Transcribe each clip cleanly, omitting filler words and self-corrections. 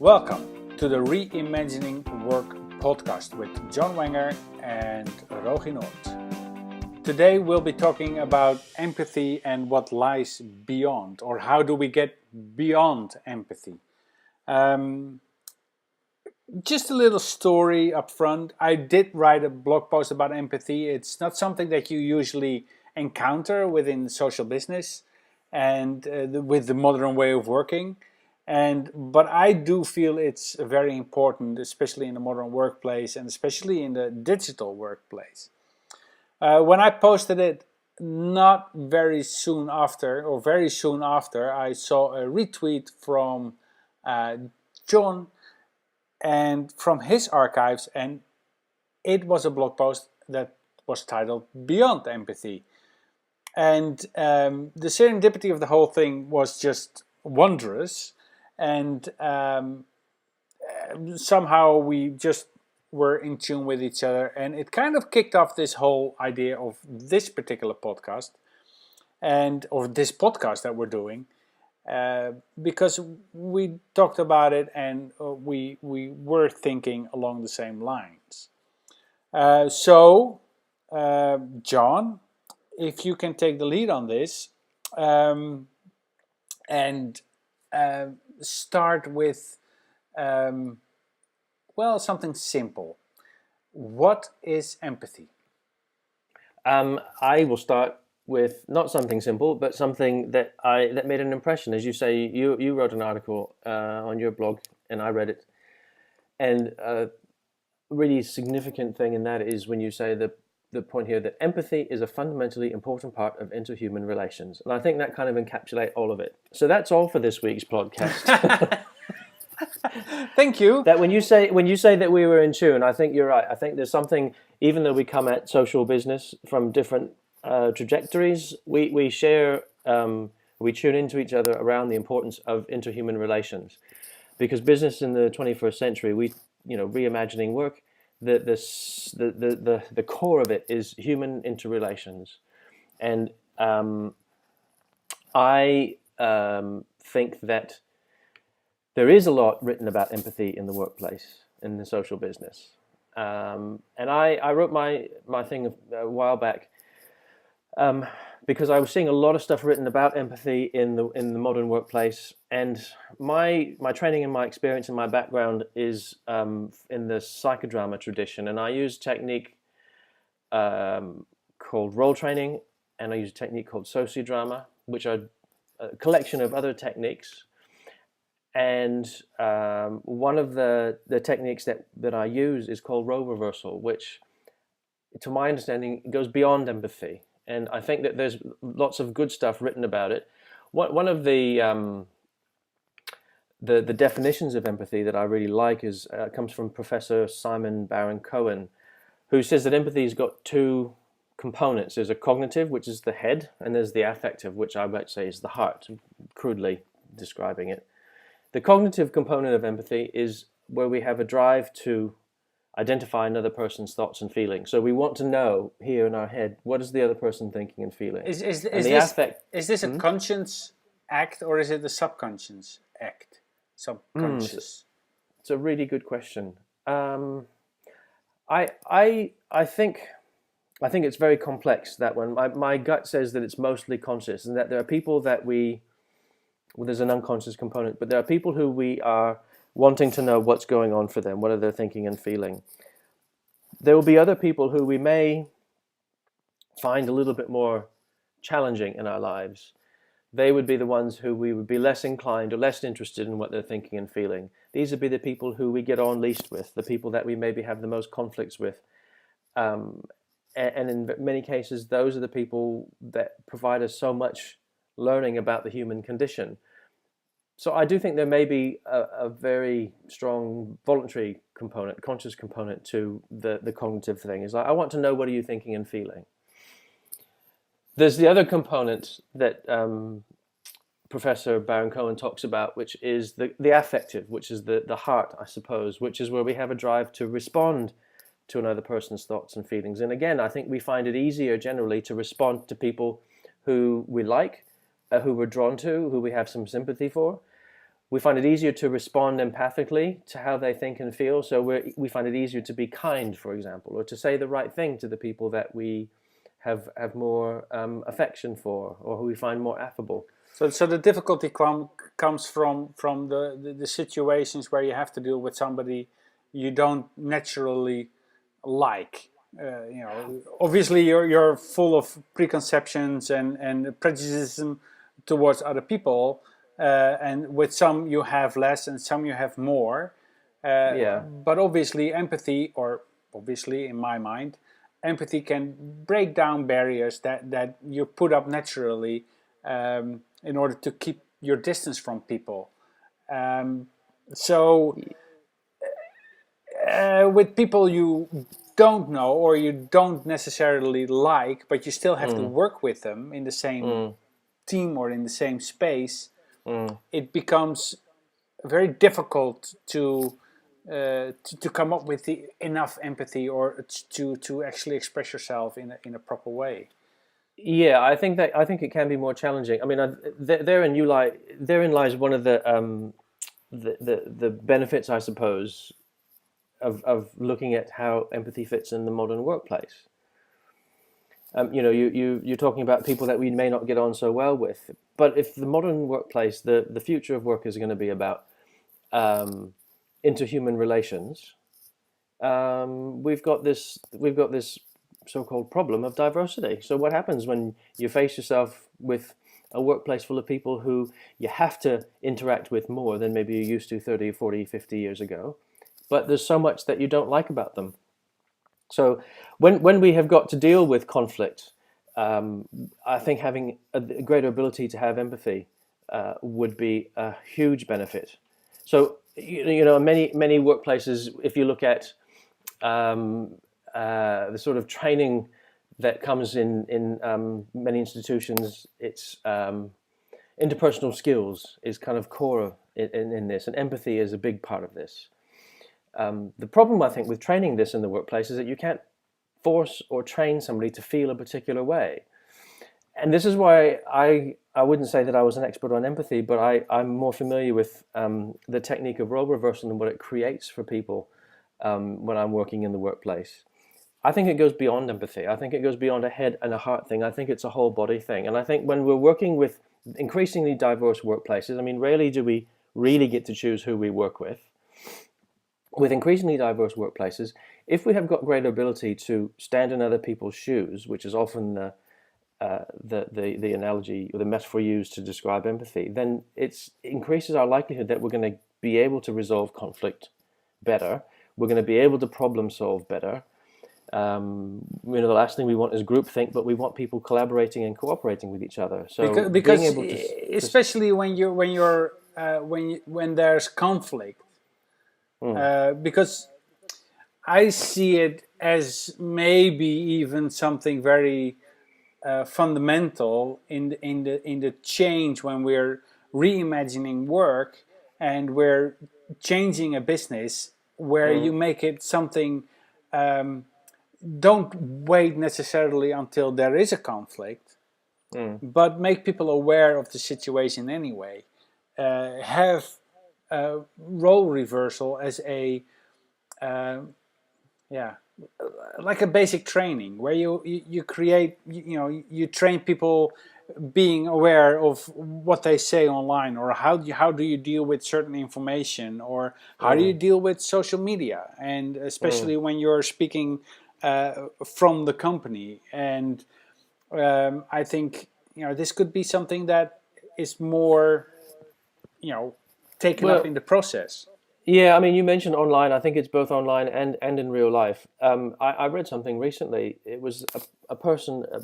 Welcome to the Reimagining Work podcast with John Wenger and Rogi Noord. Today we'll be talking about empathy and what lies beyond, or how do we get beyond empathy. Just a little story up front. I did write a blog post about empathy. It's not something that you usually encounter within social business and with the modern way of working. But I do feel it's very important, especially in the modern workplace and especially in the digital workplace. When I posted it, not very soon after, or very soon after, I saw a retweet from John and from his archives, and it was a blog post that was titled Beyond Empathy. And the serendipity of the whole thing was just wondrous. And somehow we just were in tune with each other, and it kind of kicked off this whole idea of this particular podcast or this podcast that we're doing, because we talked about it and we were thinking along the same lines. So John, if you can take the lead on this and start with something simple. What is empathy? I will start with not something simple, but something that made an impression. As you say, you wrote an article on your blog, and I read it. And a really significant thing in that is when you say the point here that empathy is a fundamentally important part of interhuman relations. And I think that kind of encapsulates all of it. So that's all for this week's podcast. Thank you. That when you say that we were in tune, I think you're right. I think there's something, even though we come at social business from different trajectories, we share, we tune into each other around the importance of interhuman relations. Because business in the 21st century, reimagining work, the core of it is human interrelations. And I think that there is a lot written about empathy in the workplace, in the social business. And I wrote my thing a while back because I was seeing a lot of stuff written about empathy in the modern workplace. And my training and my experience and my background is in the psychodrama tradition. And I use a technique called role training, and I use a technique called sociodrama, which are a collection of other techniques. And one of the techniques that I use is called role reversal, which, to my understanding, goes beyond empathy. And I think that there's lots of good stuff written about it. One of the definitions of empathy that I really like comes from Professor Simon Baron-Cohen, who says that empathy's got two components. There's a cognitive, which is the head, and there's the affective, which I might say is the heart, crudely describing it. The cognitive component of empathy is where we have a drive to identify another person's thoughts and feelings. So we want to know here in our head, what is the other person thinking and feeling? Is this a conscious act, or is it a subconscious act? Subconscious. It's a really good question. I think it's very complex, that one. My gut says that it's mostly conscious, and that there are people that there's an unconscious component, but there are people who we are wanting to know what's going on for them, what are they thinking and feeling. There will be other people who we may find a little bit more challenging in our lives. They would be the ones who we would be less inclined or less interested in what they're thinking and feeling. These would be the people who we get on least with, the people that we maybe have the most conflicts with. And in many cases, those are the people that provide us so much learning about the human condition. So I do think there may be a very strong voluntary component, conscious component to the cognitive thing. It's like, I want to know, what are you thinking and feeling? There's the other component that Professor Baron-Cohen talks about, which is the affective, which is the heart, I suppose, which is where we have a drive to respond to another person's thoughts and feelings. And again, I think we find it easier generally to respond to people who we like, who we're drawn to, who we have some sympathy for. we find it easier to respond empathically to how they think and feel. So we find it easier to be kind, for example, or to say the right thing to the people that we have more affection for, or who we find more affable. So the difficulty comes from the situations where you have to deal with somebody you don't naturally like. Obviously you're full of preconceptions and prejudices towards other people, and with some you have less and some you have more. Yeah. But obviously empathy, or obviously in my mind, empathy can break down barriers that you put up naturally, in order to keep your distance from people. Um, so with people you don't know or you don't necessarily like, but you still have to Mm, work with them in the same mm, team or in the same space, mm. it becomes very difficult to come up with enough empathy or to actually express yourself in a proper way. Yeah, I think it can be more challenging. I mean, therein lies one of the benefits, I suppose, of looking at how empathy fits in the modern workplace. You're talking about people that we may not get on so well with, but if the modern workplace, the future of work is going to be about interhuman relations, we've got this so-called problem of diversity. So what happens when you face yourself with a workplace full of people who you have to interact with more than maybe you used to 30, 40, 50 years ago, but there's so much that you don't like about them. So when we have got to deal with conflict, I think having a greater ability to have empathy would be a huge benefit. So many workplaces, if you look at the sort of training that comes in many institutions, it's interpersonal skills is kind of core in this, and empathy is a big part of this. The problem, I think, with training this in the workplace is that you can't force or train somebody to feel a particular way. And this is why I wouldn't say that I was an expert on empathy, but I'm more familiar with the technique of role reversal and what it creates for people when I'm working in the workplace. I think it goes beyond empathy. I think it goes beyond a head and a heart thing. I think it's a whole body thing. And I think when we're working with increasingly diverse workplaces, I mean, rarely do we really get to choose who we work with. With increasingly diverse workplaces, if we have got greater ability to stand in other people's shoes, which is often the analogy or the metaphor used to describe empathy, then it increases our likelihood that we're going to be able to resolve conflict better. We're going to be able to problem solve better. The last thing we want is groupthink, but we want people collaborating and cooperating with each other. So being Because able to especially when there's conflict, because I see it as maybe even something very fundamental in the change when we're reimagining work and we're changing a business where you make it something. Don't wait necessarily until there is a conflict, but make people aware of the situation anyway. Have role reversal as a yeah, like a basic training where you create, you train people being aware of what they say online, or how do you deal with certain information, or how do you deal with social media, and especially when you're speaking from the company. And I think this could be something that is more taken up well, in the process. yeah, I mean, you mentioned online. I think it's both online and in real life. I read something recently. It was a person, a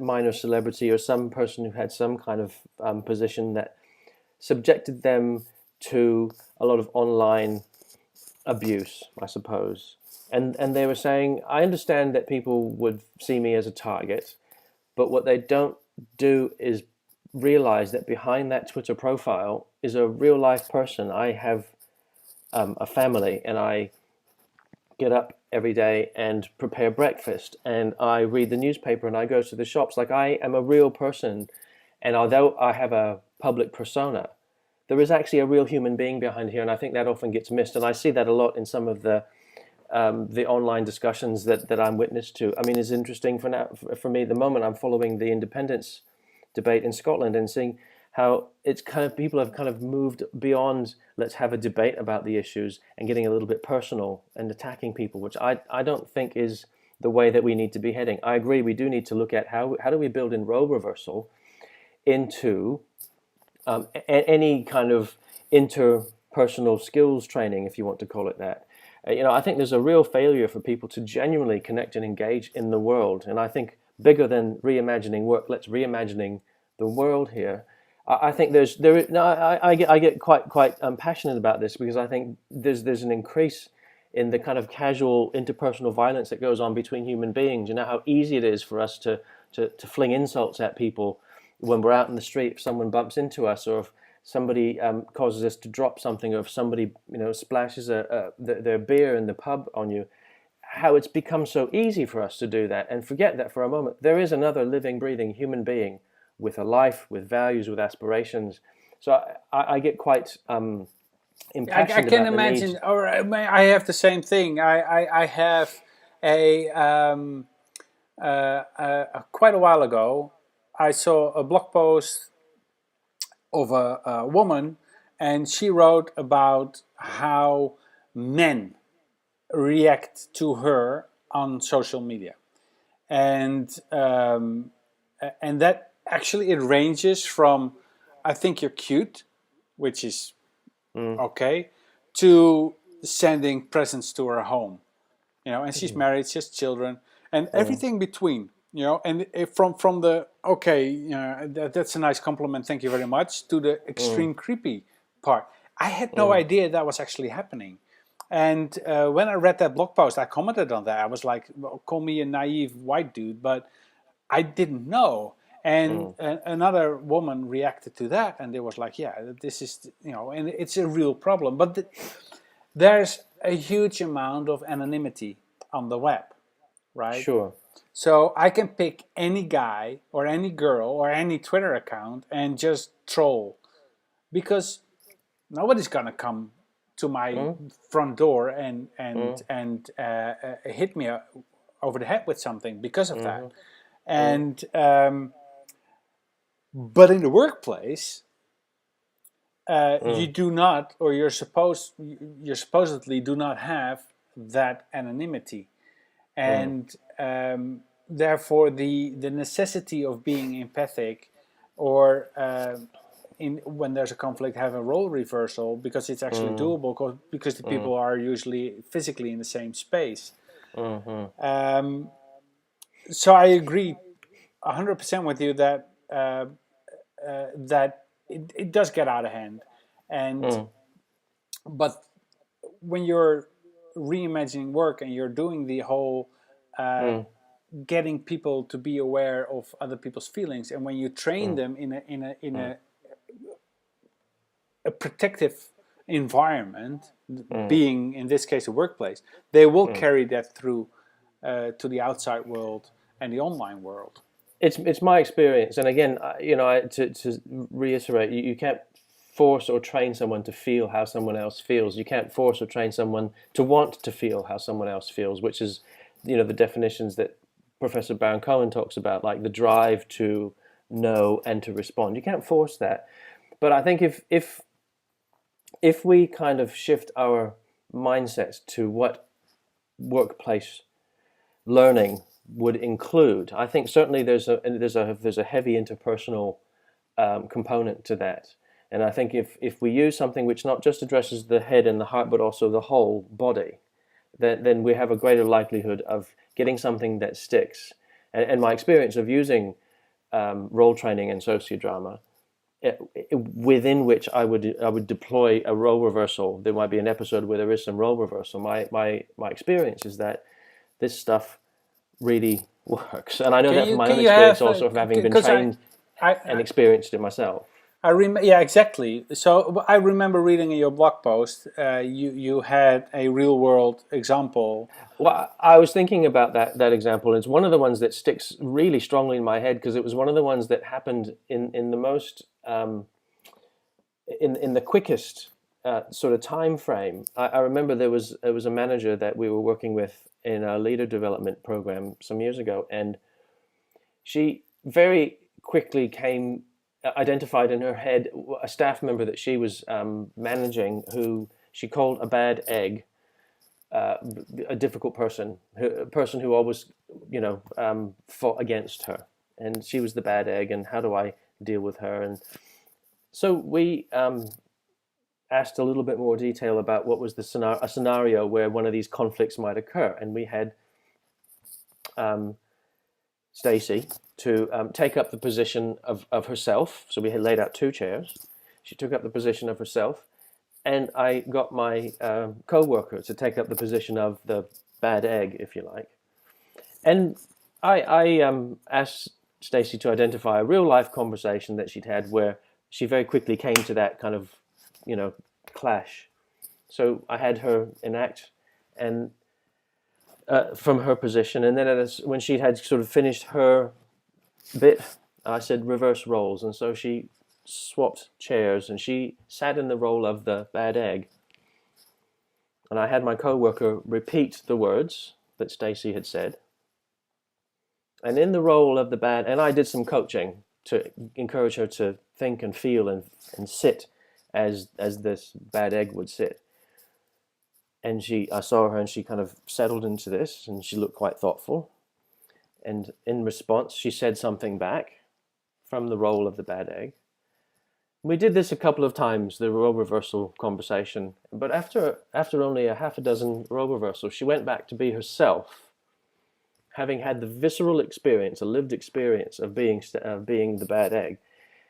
minor celebrity, or some person who had some kind of position that subjected them to a lot of online abuse, I suppose. And they were saying, I understand that people would see me as a target, but what they don't do is realize that behind that Twitter profile is a real life person. I have a family, and I get up every day and prepare breakfast, and I read the newspaper, and I go to the shops. Like, I am a real person, and although I have a public persona, there is actually a real human being behind here, and I think that often gets missed. And I see that a lot in some of the online discussions that I'm witness to. I mean, it's interesting for now for me at the moment. I'm following the independence debate in Scotland and seeing how it's kind of people have kind of moved beyond let's have a debate about the issues and getting a little bit personal and attacking people, which I don't think is the way that we need to be heading. I agree we do need to look at how do we build in role reversal into any kind of interpersonal skills training, if you want to call it that. I think there's a real failure for people to genuinely connect and engage in the world. And I think bigger than reimagining work, let's reimagining the world here. I think I get quite passionate about this because I think there's an increase in the kind of casual interpersonal violence that goes on between human beings. You know how easy it is for us to fling insults at people when we're out in the street. If someone bumps into us, or if somebody causes us to drop something, or if somebody splashes their beer in the pub on you, how it's become so easy for us to do that and forget that for a moment there is another living, breathing human being with a life, with values, with aspirations. So I get quite impassioned I can about the imagine. need. Or I have the same thing. I have quite a while ago. I saw a blog post of a woman, and she wrote about how men react to her on social media, and that actually it ranges from I think you're cute, which is okay, to sending presents to her home, and she's married, she has children, and everything between, and from the okay, that's a nice compliment, thank you very much, to the extreme creepy part. I had no idea that was actually happening. And when I read that blog post, I commented on that. I was like, well, call me a naive white dude, but I didn't know. And another woman reacted to that, and it was like, yeah, this is, and it's a real problem. But there's a huge amount of anonymity on the web, right? Sure. So I can pick any guy or any girl or any Twitter account and just troll, because nobody's gonna come to my front door and hit me over the head with something because of that. And but in the workplace, you do not, or you supposedly do not have that anonymity, and therefore the necessity of being empathic, or when there's a conflict, have a role reversal, because it's actually doable, because the people are usually physically in the same space. So I agree 100% with you that that it does get out of hand, and but when you're reimagining work and you're doing the whole getting people to be aware of other people's feelings, and when you train them in a protective environment, being in this case a workplace, they will carry that through to the outside world and the online world. It's my experience, and again, to reiterate, you can't force or train someone to feel how someone else feels. You can't force or train someone to want to feel how someone else feels, which is, the definitions that Professor Baron Cohen talks about, like the drive to know and to respond. You can't force that. But I think if we kind of shift our mindsets to what workplace learning would include, I think certainly there's a heavy interpersonal component to that. And I think if we use something which not just addresses the head and the heart, but also the whole body, then we have a greater likelihood of getting something that sticks. And my experience of using role training and sociodrama, within which I would deploy a role reversal. There might be an episode where there is some role reversal. My experience is that this stuff really works, and I know that from my own experience, also of having been trained and experienced it myself. Yeah, exactly. So I remember reading in your blog post, you had a real world example. Well, I was thinking about that example. It's one of the ones that sticks really strongly in my head because it was one of the ones that happened in the most in the quickest sort of time frame. I remember there was a manager that we were working with in a leader development program some years ago, and she very quickly identified in her head a staff member that she was managing, who she called a bad egg, a difficult person, a person who always, fought against her, and she was the bad egg. And how do I deal with her? And so we asked a little bit more detail about what was a scenario where one of these conflicts might occur, and we had Stacey to take up the position of herself. So we had laid out 2 chairs. She took up the position of herself, and I got my co-worker to take up the position of the bad egg, if you like. And I asked Stacey to identify a real life conversation that she'd had where she very quickly came to that kind of, clash. So I had her enact and from her position, and then when she had sort of finished her bit, I said reverse roles, and so she swapped chairs, and she sat in the role of the bad egg, and I had my co-worker repeat the words that Stacey had said, and in the role of the bad, and I did some coaching to encourage her to think and feel and sit as this bad egg would sit. And I saw her, and she kind of settled into this, and she looked quite thoughtful. And in response, she said something back from the role of the bad egg. We did this a couple of times, the role reversal conversation. But after only a half a dozen role reversals, she went back to be herself, having had the visceral experience, a lived experience of being the bad egg.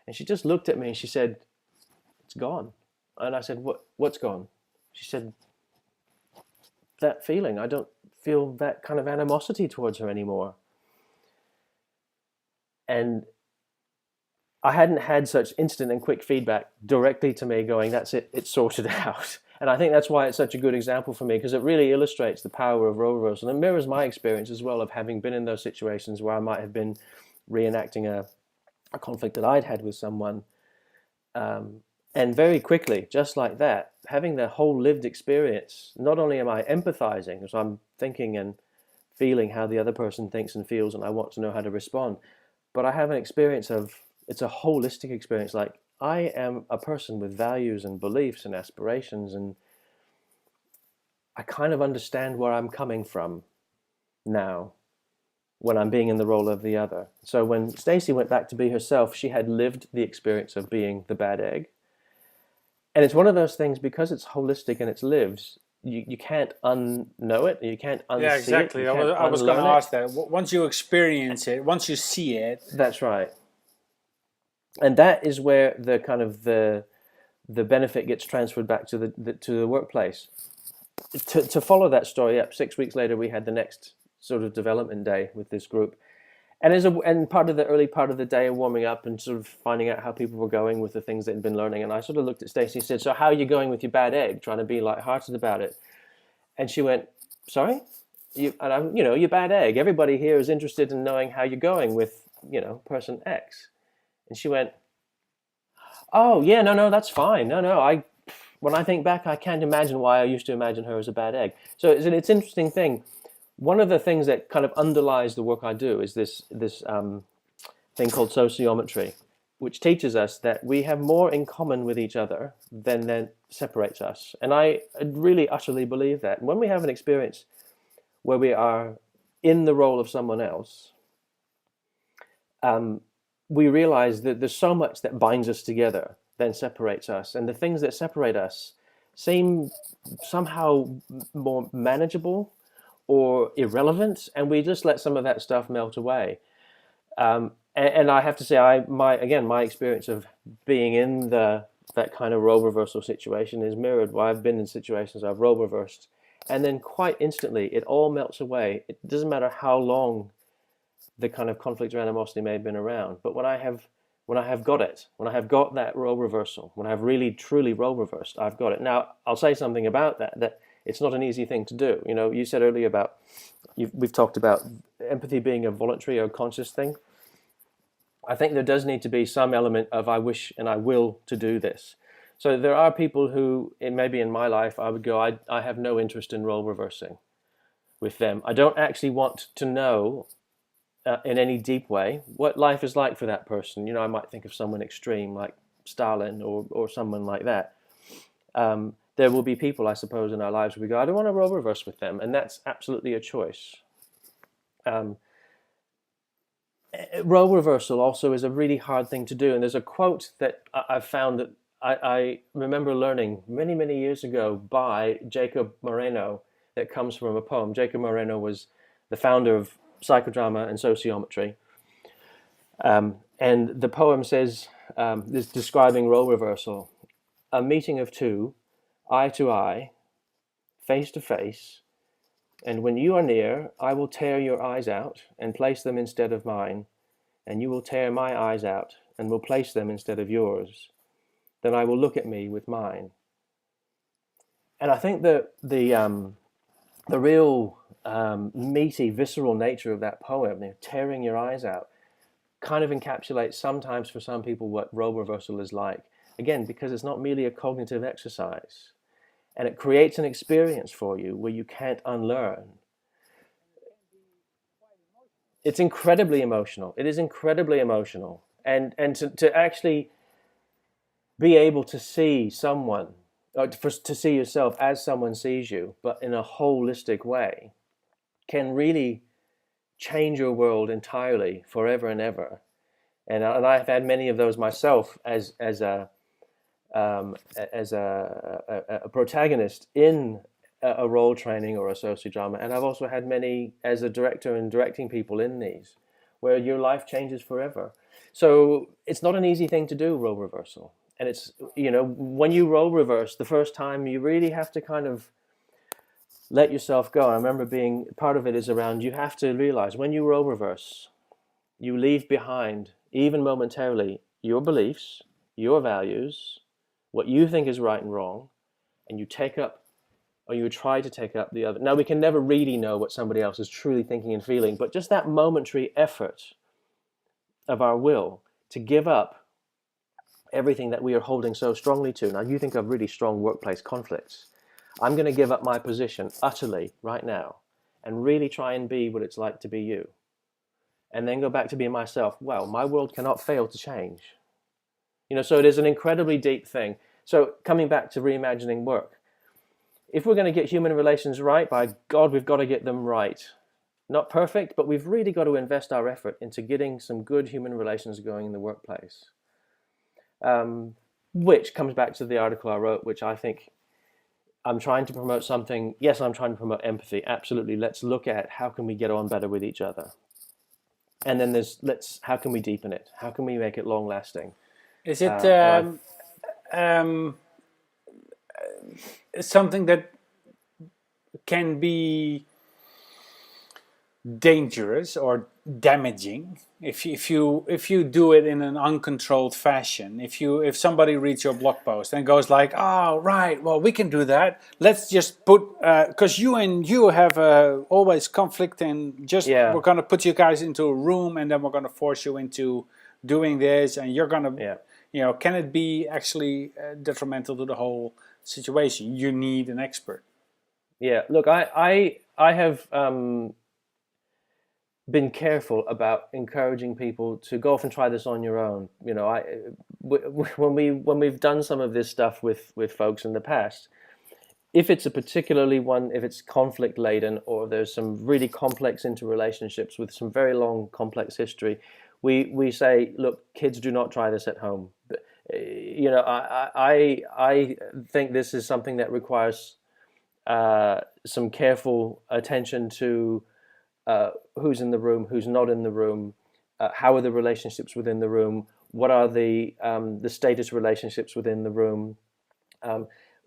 And she just looked at me and she said, "It's gone." And I said, "What's gone?" She said, "That feeling. I don't feel that kind of animosity towards her anymore." And I hadn't had such instant and quick feedback directly to me going, "That's it, it's sorted out." And I think that's why it's such a good example for me, because it really illustrates the power of role reversal and mirrors my experience as well of having been in those situations where I might have been reenacting a conflict that I'd had with someone. And very quickly, just like that, having the whole lived experience, not only am I empathizing, so I'm thinking and feeling how the other person thinks and feels, and I want to know how to respond, but I have an experience it's a holistic experience. Like, I am a person with values and beliefs and aspirations, and I kind of understand where I'm coming from now when I'm being in the role of the other. So when Stacey went back to be herself, she had lived the experience of being the bad egg. And it's one of those things, because it's holistic and it's lived, you can't unknow it, you can't unsee it. Yeah, exactly. I was going to ask that. Once you experience it, once you see it. That's right. And that is where the kind of the benefit gets transferred back to the workplace. To follow that story up, 6 weeks later, we had the next sort of development day with this group. And part of the early part of the day, warming up and sort of finding out how people were going with the things they'd been learning. And I sort of looked at Stacey and said, "So how are you going with your bad egg?" Trying to be lighthearted about it. And she went, "Sorry?" Your bad egg. Everybody here is interested in knowing how you're going with, person X. And she went, "Oh, yeah, no, that's fine. No, when I think back, I can't imagine why I used to imagine her as a bad egg." So it's an interesting thing. One of the things that kind of underlies the work I do is this thing called sociometry, which teaches us that we have more in common with each other than separates us. And I really utterly believe that. When we have an experience where we are in the role of someone else, we realize that there's so much that binds us together than separates us. And the things that separate us seem somehow more manageable or irrelevant, and we just let some of that stuff melt away. And I have to say, my experience of being in that kind of role reversal situation is mirrored. Where I've been in situations I've role reversed, and then quite instantly it all melts away. It doesn't matter how long the kind of conflict or animosity may have been around, but when I have got that role reversal, when I have really truly role reversed, I've got it. Now I'll say something about that it's not an easy thing to do. You said earlier about, we've talked about empathy being a voluntary or conscious thing. I think there does need to be some element of I wish and I will to do this. So there are people who, maybe in my life, I would go, I have no interest in role reversing with them. I don't actually want to know in any deep way what life is like for that person. I might think of someone extreme like Stalin or someone like that. There will be people, I suppose, in our lives where we go, I don't want to role reverse with them, and that's absolutely a choice. Role reversal also is a really hard thing to do, and there's a quote that I've found that I remember learning many, many years ago by Jacob Moreno that comes from a poem. Jacob Moreno was the founder of psychodrama and sociometry. And the poem says, this describing role reversal, a meeting of two, eye to eye, face to face, and when you are near, I will tear your eyes out and place them instead of mine, and you will tear my eyes out and will place them instead of yours. Then I will look at me with mine. And I think that the real meaty, visceral nature of that poem, tearing your eyes out, kind of encapsulates sometimes for some people what role reversal is like. Again, because it's not merely a cognitive exercise. And it creates an experience for you where you can't unlearn. It's incredibly emotional. It is incredibly emotional. And to actually be able to see someone, or to see yourself as someone sees you, but in a holistic way, can really change your world entirely, forever and ever. And I've had many of those myself as a protagonist in a role training or a sociodrama, and I've also had many as a director and directing people in these, where your life changes forever. So it's not an easy thing to do, role reversal. And it's, when you role reverse the first time, you really have to kind of let yourself go. I remember being, part of it is around, you have to realize when you role reverse, you leave behind, even momentarily, your beliefs, your values, what you think is right and wrong, and you take up, or you try to take up the other. Now, we can never really know what somebody else is truly thinking and feeling, but just that momentary effort of our will to give up everything that we are holding so strongly to. Now, you think of really strong workplace conflicts. I'm going to give up my position utterly right now and really try and be what it's like to be you. And then go back to being myself. Well, my world cannot fail to change. So it is an incredibly deep thing. So coming back to reimagining work, if we're going to get human relations right, by God, we've got to get them right. Not perfect, but we've really got to invest our effort into getting some good human relations going in the workplace. Which comes back to the article I wrote, which I think I'm trying to promote something. Yes, I'm trying to promote empathy. Absolutely. Let's look at how can we get on better with each other. And then how can we deepen it? How can we make it long lasting? Is it something that can be dangerous or damaging if you do it in an uncontrolled fashion? If somebody reads your blog post and goes like, oh right, well we can do that, let's just put because you and you have always conflict, and just we're going to put you guys into a room and then we're going to force you into doing this, and you're going to can it be actually detrimental to the whole situation? You need an expert. Look, I have been careful about encouraging people to go off and try this on your own. When we've done some of this stuff with folks in the past, if it's a particularly one, if it's conflict laden or there's some really complex interrelationships with some very long complex history, we say, look, kids, do not try this at home. But, I think this is something that requires some careful attention to who's in the room, who's not in the room, how are the relationships within the room, what are the status relationships within the room.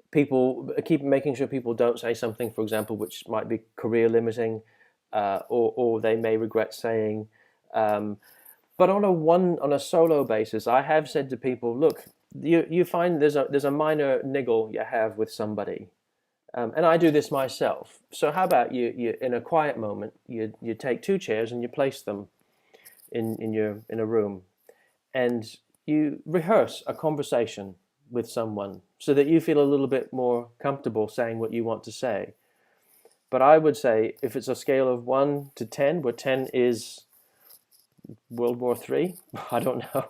People keep making sure people don't say something, for example, which might be career limiting, or they may regret saying. But on a solo basis, I have said to people, look, you find there's a minor niggle you have with somebody. And I do this myself. So how about you in a quiet moment, you take two chairs and you place them in a room, and you rehearse a conversation with someone so that you feel a little bit more comfortable saying what you want to say. But I would say if it's a scale of 1 to 10, where 10 is World War III, I don't know.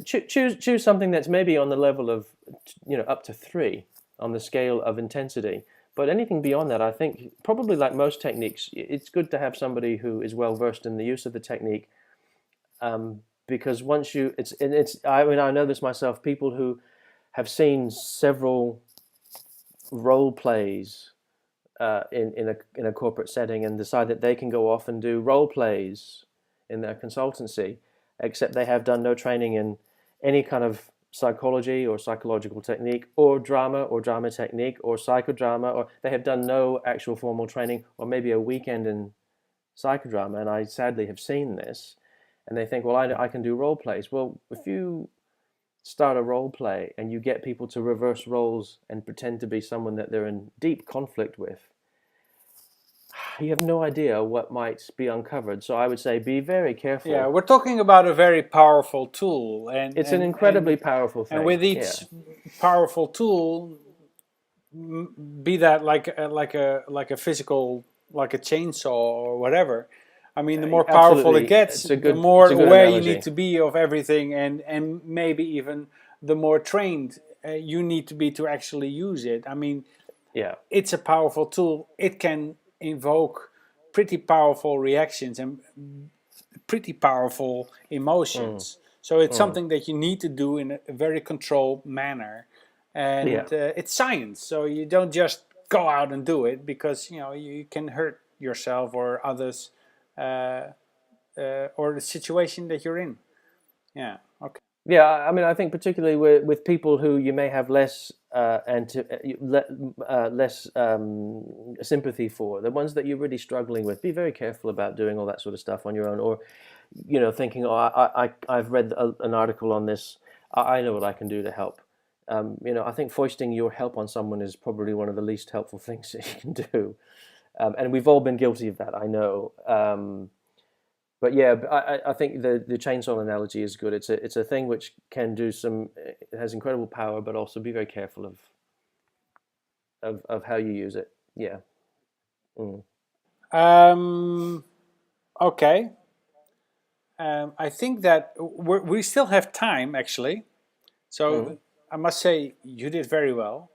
Choose something that's maybe on the level of, up to 3 on the scale of intensity. But anything beyond that, I think probably like most techniques, it's good to have somebody who is well versed in the use of the technique, because once I know this myself. People who have seen several role plays in a corporate setting and decide that they can go off and do role plays in their consultancy, except they have done no training in any kind of psychology or psychological technique or drama technique or psychodrama, or they have done no actual formal training or maybe a weekend in psychodrama. And I sadly have seen this, and they think, well, I can do role plays. Well, if you start a role play and you get people to reverse roles and pretend to be someone that they're in deep conflict with, you have no idea what might be uncovered. So I would say be very careful. Yeah, we're talking about a very powerful tool, and it's an incredibly powerful thing. And with each powerful tool, be that like a physical, like a chainsaw or whatever. I mean, the more powerful it gets, the more aware you need to be of everything, and maybe even the more trained you need to be to actually use it. I mean, it's a powerful tool. It can invoke pretty powerful reactions and pretty powerful emotions. So it's something that you need to do in a very controlled manner, and it's science. So you don't just go out and do it, because you can hurt yourself or others, or the situation that you're in. Yeah. Okay. Yeah, I mean, I think particularly with people who you may have less sympathy for, the ones that you're really struggling with, be very careful about doing all that sort of stuff on your own, or thinking, I've read an article on this, I know what I can do to help. I think foisting your help on someone is probably one of the least helpful things that you can do, and we've all been guilty of that, I know. But yeah, I think the chainsaw analogy is good. It's a thing which can do it has incredible power, but also be very careful of how you use it. Yeah. Okay. I think that we still have time, actually. So I must say you did very well,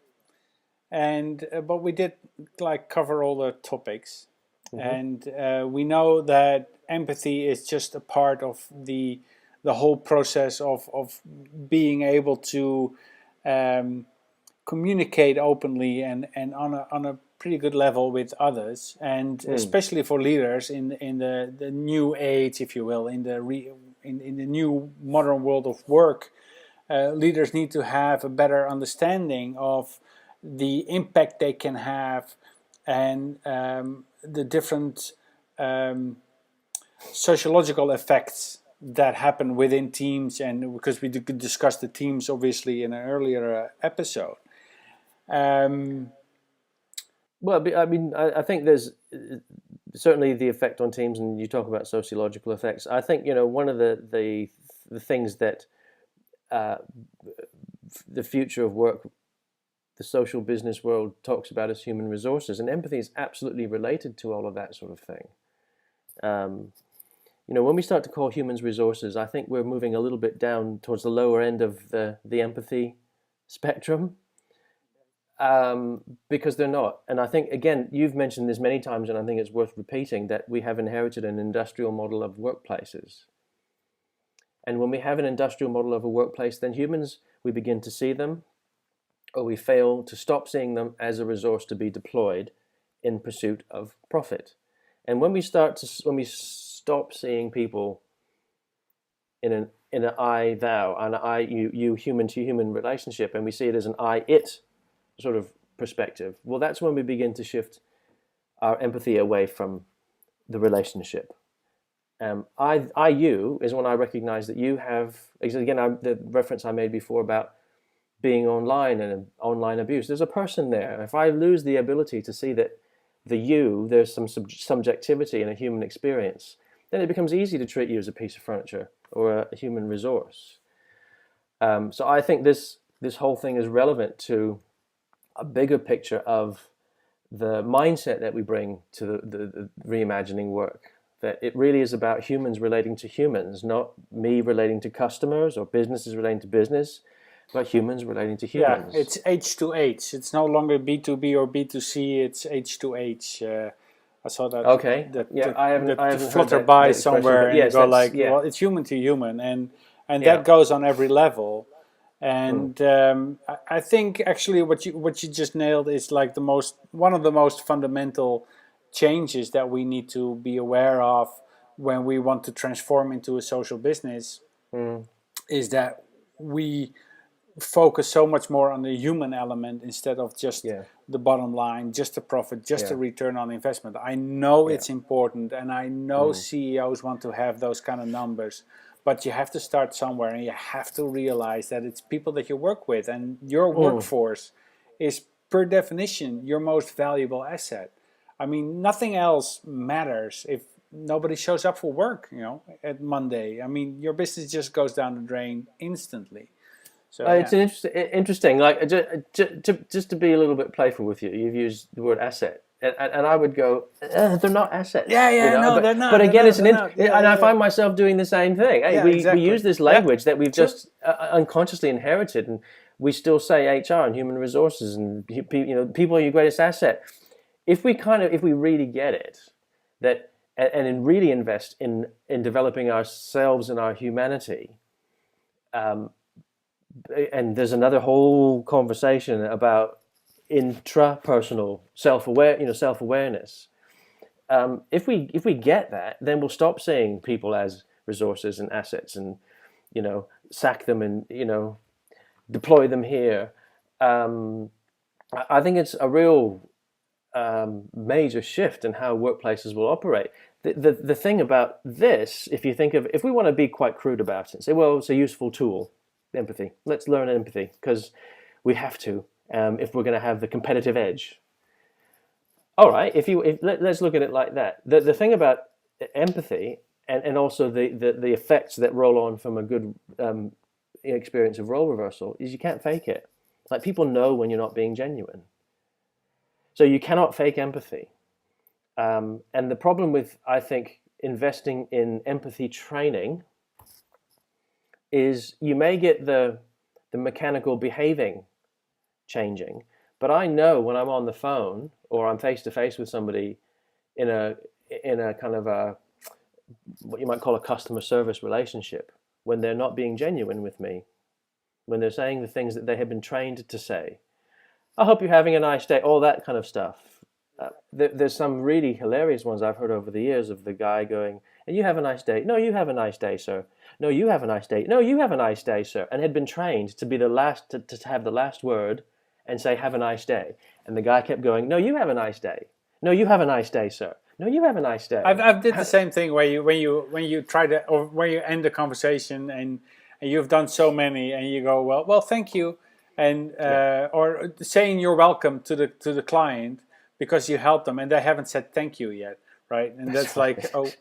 and but we did cover all the topics. And we know that empathy is just a part of the whole process of being able to communicate openly and on a pretty good level with others, and especially for leaders in the new age, if you will, in the new modern world of work. Leaders need to have a better understanding of the impact they can have, and the different sociological effects that happen within teams, and because we discussed the teams obviously in an earlier episode. Well, I mean, I think there's certainly the effect on teams, and you talk about sociological effects. I think one of the things that the future of work, the social business world talks about as human resources, and empathy is absolutely related to all of that sort of thing. When we start to call humans resources, I think we're moving a little bit down towards the lower end of the empathy spectrum, because they're not. And I think, again, you've mentioned this many times, and I think it's worth repeating, that we have inherited an industrial model of workplaces. And when we have an industrial model of a workplace, then humans, we begin to see them, or we fail to stop seeing them as a resource to be deployed in pursuit of profit. And when we stop seeing people in an I thou, an I you human to human relationship, and we see it as an I it sort of perspective, well, that's when we begin to shift our empathy away from the relationship. I you is when I recognize that you have, again, the reference I made before about being online and online abuse. There's a person there. If I lose the ability to see that there's some subjectivity in a human experience, then it becomes easy to treat you as a piece of furniture or a human resource. So I think this this whole thing is relevant to a bigger picture of the mindset that we bring to the reimagining work. That it really is about humans relating to humans, not me relating to customers or businesses relating to business, but humans relating to Yeah, humans. it's H to H. It's no longer B2B or B2C. It's H to H. I saw that Okay, yeah, I that haven't heard flutter that by expression, somewhere, but and you yes, go that's like, yeah, well, it's human to human, and yeah, that goes on every level. mm, And I think actually what you just nailed is like the most one of the most fundamental changes that we need to be aware of when we want to transform into a social business mm, is that we focus so much more on the human element instead of just yeah, the bottom line, just the profit, just the yeah, return on investment. I know yeah, it's important, and I know mm, CEOs want to have those kind of numbers, but you have to start somewhere, and you have to realize that it's people that you work with, and your mm. workforce is per definition your most valuable asset. I mean, nothing else matters if nobody shows up for work, at Monday. I mean, your business just goes down the drain instantly. So It's yeah. an interesting. Like just to be a little bit playful with you, you've used the word asset, and I would go, they're not Yeah, assets, you yeah, know. no, But they're not, but they're again, not, it's they're not. Yeah, and I yeah, yeah. find myself doing the same thing. Hey, Yeah, we exactly. use this Yeah, language that we've true. just unconsciously inherited, and we still say HR and human resources and people are your greatest asset. If we really get it, that and really invest in developing ourselves and our humanity. And there's another whole conversation about intrapersonal self-awareness. If we get that, then we'll stop seeing people as resources and assets, and sack them and deploy them here. I think it's a real major shift in how workplaces will operate. The thing about this, if we want to be quite crude about it, and say, well, it's a useful tool, empathy. Let's learn empathy because we have to if we're going to have the competitive edge. All right, let's look at it like that. The thing about empathy and also the effects that roll on from a good experience of role reversal is you can't fake it. Like people know when you're not being genuine. So you cannot fake empathy. And the problem with, I think, investing in empathy training is you may get the mechanical behaving changing, but I know when I'm on the phone or I'm face to face with somebody in a kind of a what you might call a customer service relationship, when they're not being genuine with me, when they're saying the things that they have been trained to say. I hope you're having a nice day, all that kind of stuff. There's some really hilarious ones I've heard over the years of the guy going, and you have a nice day. No, you have a nice day, sir. No, you have a nice day. No, you have a nice day, sir. And had been trained to be the last, to have the last word and say, have a nice day. And the guy kept going, no, you have a nice day. No, you have a nice day, sir. No, you have a nice day. I've did the same thing where you try to, or when you end the conversation, and you've done so many, and you go, well, thank you, and Yeah, or saying you're welcome to the client because you helped them and they haven't said thank you yet, right? And that's that's like, right. oh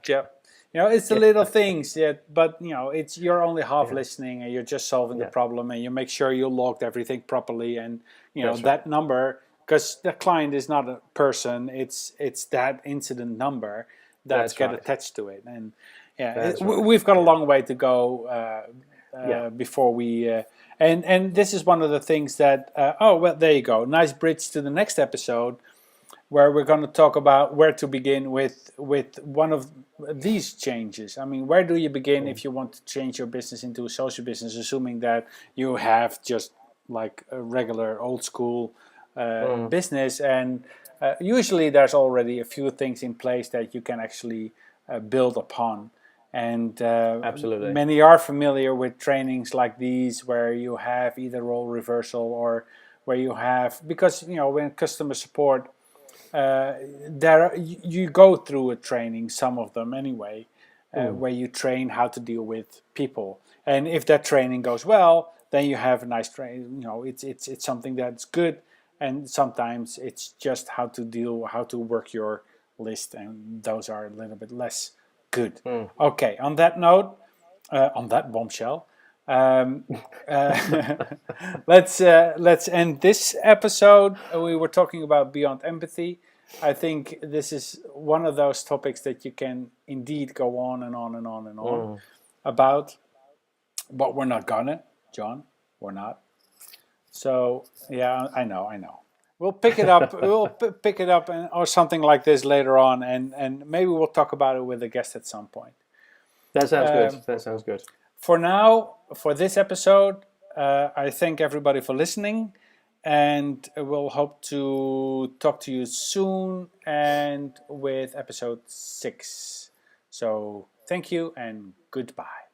yeah. It's the Yeah, little things, yeah, but it's you're only half yeah, listening, and you're just solving the yeah, problem, and you make sure you logged everything properly, and that's right. that number, because the client is not a person, it's that incident number that's That's get right. attached to it, and yeah, That's right. we've got a Yeah, long way to go yeah. before we. And this is one of the things that oh well, there you go, nice bridge to the next episode, where we're going to talk about where to begin with one of these changes. I mean, where do you begin Mm, if you want to change your business into a social business, assuming that you have just like a regular old school mm, business, and usually there's already a few things in place that you can actually build upon. And absolutely. many are familiar with trainings like these, where you have either role reversal, or where you have, because when customer support, there you go through a training, some of them anyway, Mm, where you train how to deal with people, and if that training goes well, then you have a nice train. It's something that's good, and sometimes it's just how to work your list, and those are a little bit less good. mm. Okay, on that note, on that bombshell, Um, uh, let's end this episode. We were talking about beyond empathy. I think this is one of those topics that you can indeed go on and on and on and on about, but we're not gonna, John. We're not. So yeah, I know. We'll pick it up. We'll pick it up or something like this later on, and maybe we'll talk about it with a guest at some point. That sounds good. That sounds good. For now, for this episode, I thank everybody for listening, and we'll hope to talk to you soon and with episode 6. So thank you and goodbye.